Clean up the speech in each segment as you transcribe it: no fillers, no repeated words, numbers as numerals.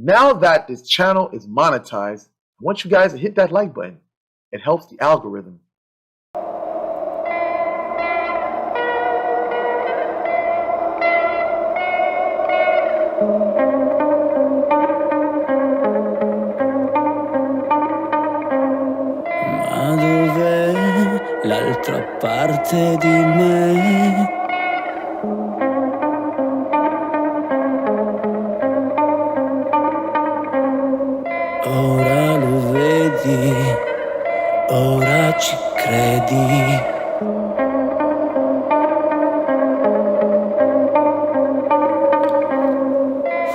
Now that this channel is monetized, I want you guys to hit that like button. It helps the algorithm. Ma dov'è l'altra parte di me? Ora lo vedi, ora ci credi.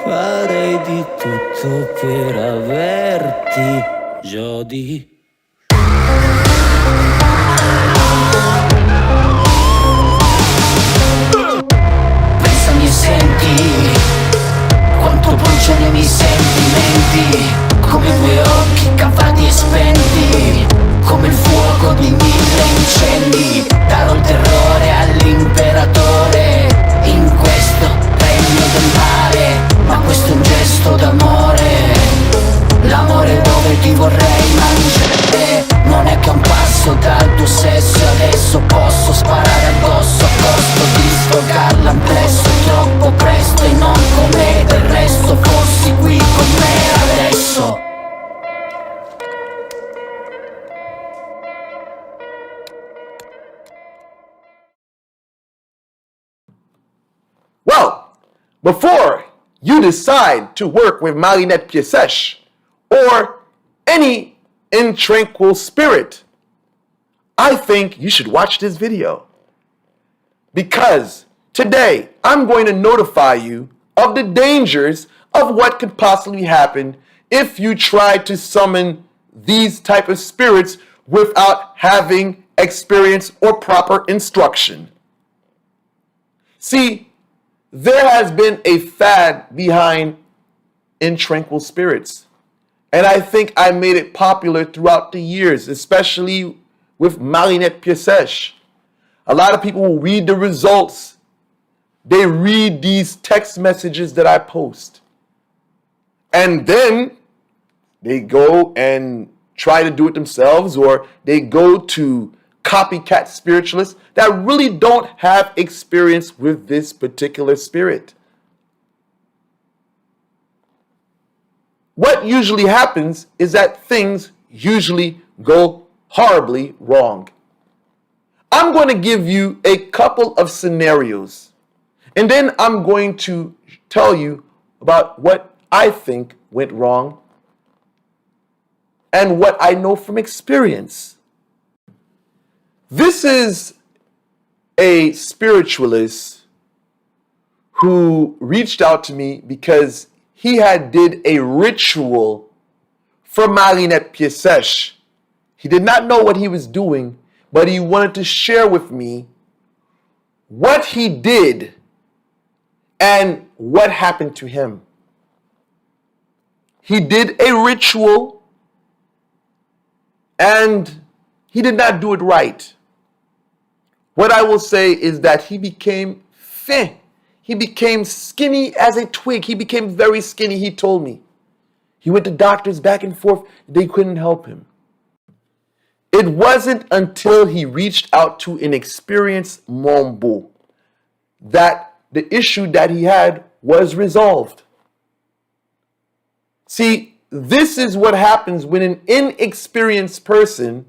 Farei di tutto per averti, Jody. Pensami e senti quanto bruciano i miei sentimenti, come due occhi cavati e spenti, come il fuoco di 1000 incendi. Darò il terrore all'imperatore in questo regno del mare, ma questo è un gesto d'amore, l'amore dove ti vorrei mangiare. Non è che a un passo dal tuo sesso adesso posso sparare addosso a costo di sfogarla amplesso. È troppo presto e non come del resto fossi qui con me adesso. Well, before you decide to work with Marinette Chesh or any Intranquil spirit, I think you should watch this video. Because today I'm going to notify you of the dangers of what could possibly happen if you try to summon these type of spirits without having experience or proper instruction. See, there has been a fad behind Intranquil spirits. And I think I made it popular throughout the years, especially with Marinette Chesh. A lot of people will read the results. They read these text messages that I post. And then they go and try to do it themselves, or they go to copycat spiritualists that really don't have experience with this particular spirit. What usually happens is that things usually go horribly wrong. I'm going to give you a couple of scenarios, and then I'm going to tell you about what I think went wrong and what I know from experience. This is a spiritualist who reached out to me because he had did a ritual for Marinette Chesh. He did not know what he was doing, but he wanted to share with me what he did and what happened to him. He did a ritual and he did not do it right. What I will say is that he became thin. He became skinny as a twig. He became very skinny, he told me. He went to doctors back and forth. They couldn't help him. It wasn't until he reached out to an experienced Mombo that the issue that he had was resolved. See, this is what happens when an inexperienced person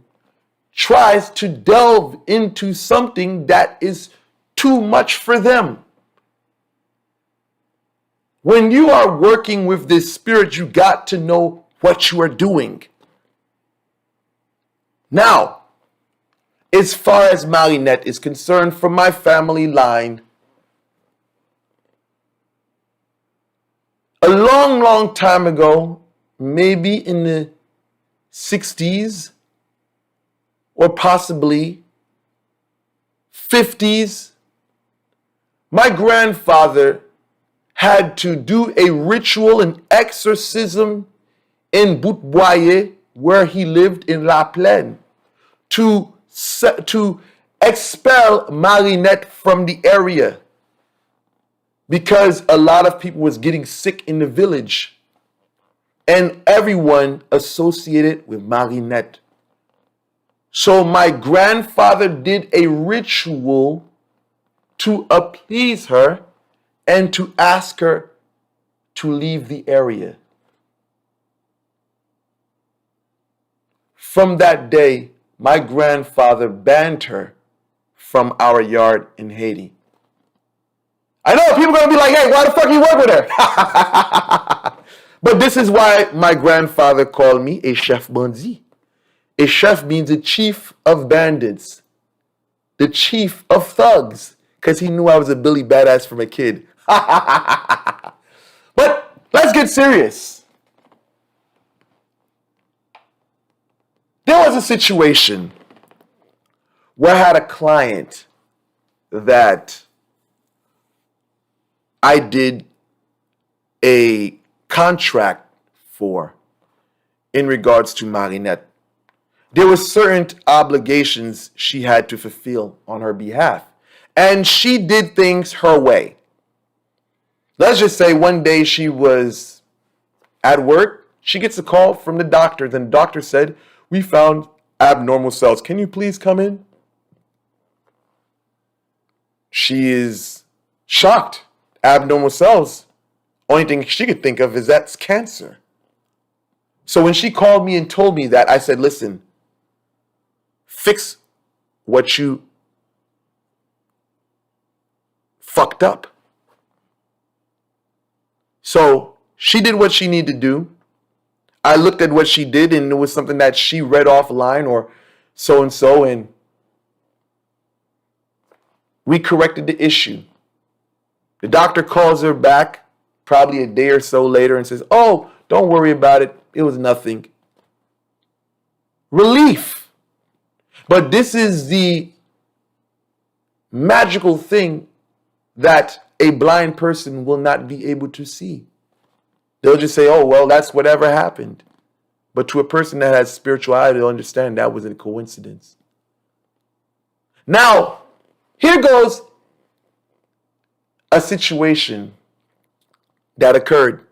tries to delve into something that is too much for them. When you are working with this spirit, you got to know what you are doing. Now, as far as Marinette is concerned, from my family line, a long, long time ago, maybe in the 60s or possibly 50s, my grandfather had to do a ritual, an exorcism in Boutboyer, where he lived in La Plaine, to expel Marinette from the area because a lot of people was getting sick in the village. and everyone associated with Marinette. So my grandfather did a ritual to appease her and to ask her to leave the area. From that day, my grandfather banned her from our yard in Haiti. I know people are going to be like, hey, why the fuck you work with her? But this is why my grandfather called me a chef bandit. A chef means the chief of bandits, the chief of thugs, because he knew I was a Billy Badass from a kid. But let's get serious. There was a situation where I had a client that I did a contract for in regards to Marinette. There were certain obligations she had to fulfill on her behalf, and she did things her way. Let's just say one day she was at work, she gets a call from the doctor. Then the doctor said, "We found abnormal cells. Can you please come in?" She is shocked. Abnormal cells. Only thing she could think of is that's cancer. So when she called me and told me that, I said, listen, fix what you fucked up. So she did what she needed to do. I looked at what she did, and it was something that she read offline or so-and-so, and we corrected the issue. The doctor calls her back probably a day or so later and says, "Oh, don't worry about it. It was nothing." Relief. But this is the magical thing that a blind person will not be able to see. They'll just say, "Oh, well, that's whatever happened." But to a person that has spirituality, they'll understand that wasn't a coincidence. Now, here goes a situation that occurred.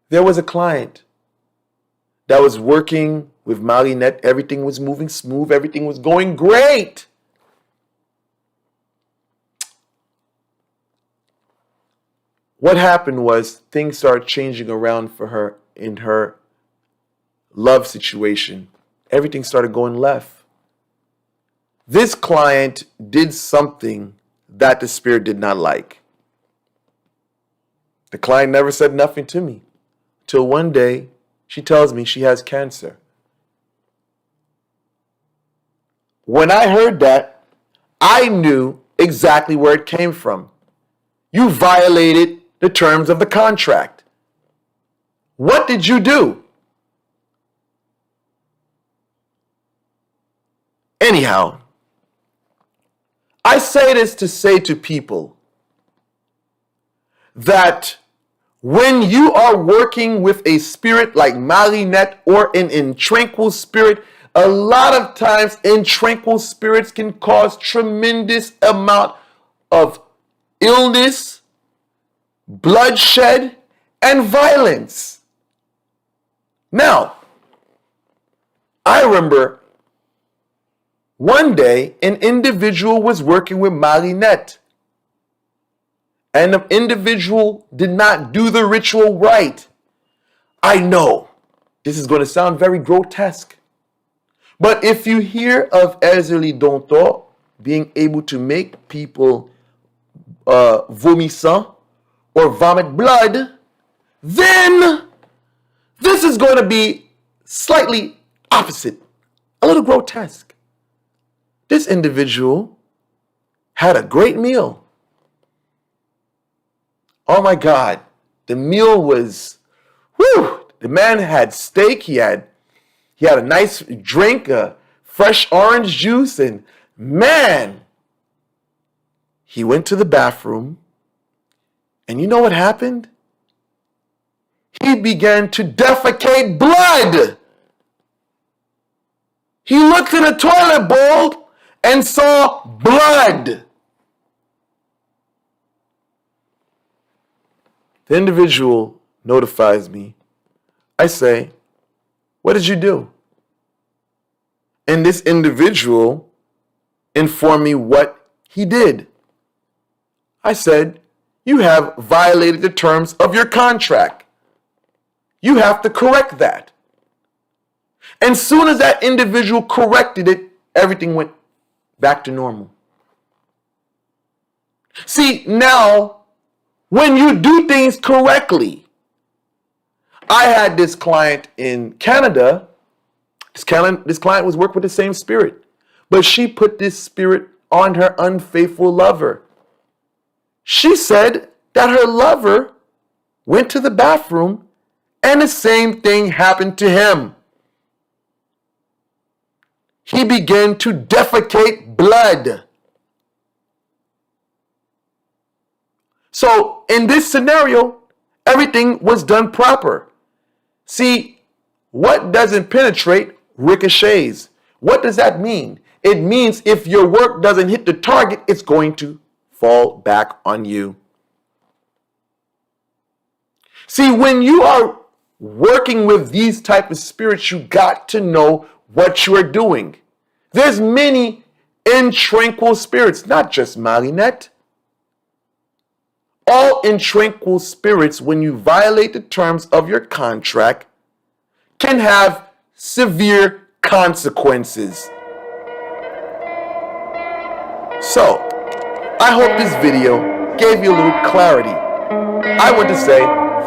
There was a client that was working with Marinette. Everything was moving smooth. Everything was going great. What happened was things started changing around for her in her love situation. Everything started going left. This client did something that the spirit did not like. The client never said nothing to me till one day she tells me she has cancer. When I heard that, I knew exactly where it came from. You violated the terms of the contract. What did you do? Anyhow, I say this to say to people that when you are working with a spirit like Marinette or an intranquil spirit, a lot of times intranquil spirits can cause tremendous amount of illness, bloodshed, and violence. Now, I remember one day an individual was working with Marinette, and the individual did not do the ritual right. I know this is going to sound very grotesque, but if you hear of Ezeli Donto being able to make people vomissant or vomit blood, then this is going to be slightly opposite, a little grotesque. This individual had a great meal. Oh my God, the meal was, whew, the man had steak, he had a nice drink, fresh orange juice, and man, he went to the bathroom, and you know what happened? He began to defecate blood. He looked in the toilet bowl and saw blood. The individual notifies me. I say, what did you do? And this individual informed me what he did. I said, you have violated the terms of your contract. You have to correct that. And soon as that individual corrected it, everything went back to normal. See, now, when you do things correctly, I had this client in Canada. This client was working with the same spirit, but she put this spirit on her unfaithful lover. She said that her lover went to the bathroom and the same thing happened to him. He began to defecate blood. So in this scenario, everything was done proper. See, what doesn't penetrate ricochets. What does that mean? It means if your work doesn't hit the target, it's going to fall back on you. See, when you are working with these type of spirits, you got to know what you are doing. There's many intranquil spirits, not just Marinette. All intranquil spirits, when you violate the terms of your contract, can have severe consequences. So, I hope this video gave you a little clarity. I want to say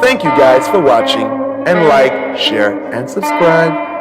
thank you guys for watching, and like, share, and subscribe.